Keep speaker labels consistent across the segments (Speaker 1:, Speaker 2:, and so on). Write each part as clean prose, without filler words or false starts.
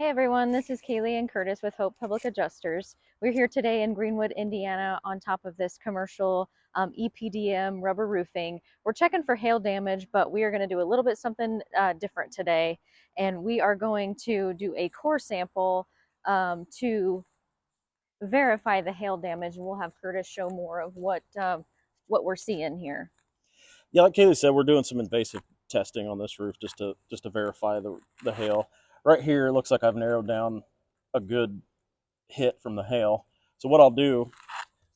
Speaker 1: Hey everyone, this is Kaylee and Curtis with Hope Public Adjusters. We're here today in Greenwood, Indiana on top of this commercial EPDM rubber roofing. We're checking for hail damage, but we are going to do a little bit something different today. And we are going to do a core sample to verify the hail damage. And we'll have Curtis show more of what we're seeing here.
Speaker 2: Yeah, like Kaylee said, we're doing some invasive testing on this roof just to verify the hail. Right here, it looks like I've narrowed down a good hit from the hail. So what I'll do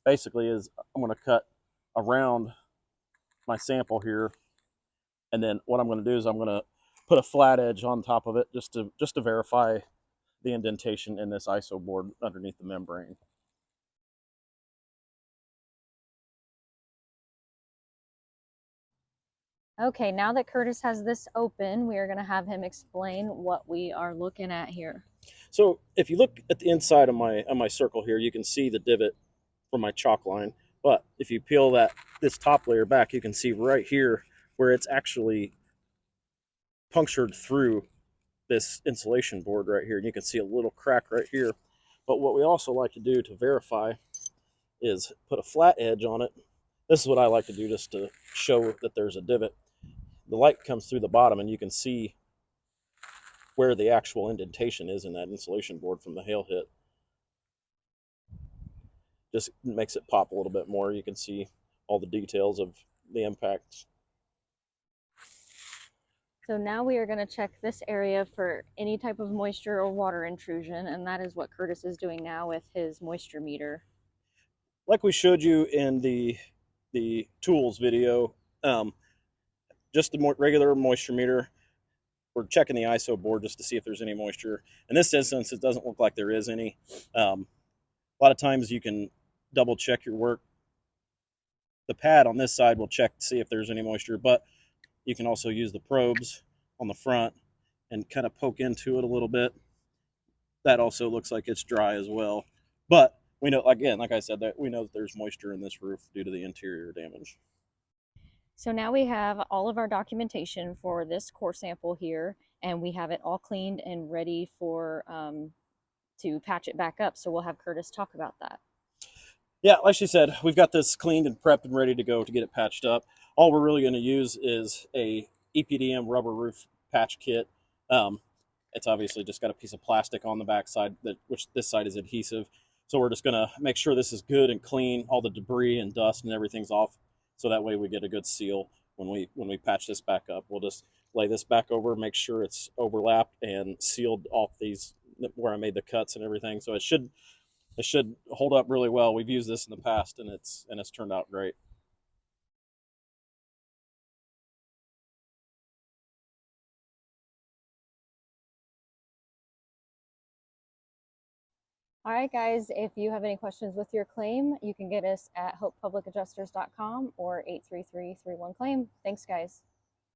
Speaker 2: basically is I'm going to cut around my sample here, and then what I'm going to do is I'm going to put a flat edge on top of it just to verify the indentation in this ISO board underneath the membrane.
Speaker 1: Okay, now that Curtis has this open, we are going to have him explain what we are looking at here.
Speaker 2: So if you look at the inside of my circle here, you can see the divot from my chalk line. But if you peel this top layer back, you can see right here where it's actually punctured through this insulation board right here. And you can see a little crack right here. But what we also like to do to verify is put a flat edge on it. This is what I like to do just to show that there's a divot. The light comes through the bottom and you can see where the actual indentation is in that insulation board from the hail hit. Just makes it pop a little bit more. You can see all the details of the impacts.
Speaker 1: So now we are going to check this area for any type of moisture or water intrusion, and that is what Curtis is doing now with his moisture meter.
Speaker 2: Like we showed you in the tools video, just the more regular moisture meter. We're checking the ISO board just to see if there's any moisture. In this instance, it doesn't look like there is any. A lot of times you can double check your work. The pad on this side will check to see if there's any moisture, but you can also use the probes on the front and kind of poke into it a little bit. That also looks like it's dry as well. But we know, again, like I said, that we know that there's moisture in this roof due to the interior damage.
Speaker 1: So now we have all of our documentation for this core sample here, and we have it all cleaned and ready for to patch it back up. So we'll have Curtis talk about that.
Speaker 2: Yeah, like she said, we've got this cleaned and prepped and ready to go to get it patched up. All we're really going to use is a EPDM rubber roof patch kit. It's obviously just got a piece of plastic on the back side, which this side is adhesive. So we're just going to make sure this is good and clean, all the debris and dust and everything's off, so that way we get a good seal when we patch this back up. We'll just lay this back over, make sure it's overlapped and sealed off these where I made the cuts and everything. So it should hold up really well. We've used this in the past and it's turned out great.
Speaker 1: All right, guys, if you have any questions with your claim, you can get us at hopepublicadjusters.com or 833-31-CLAIM. Thanks, guys.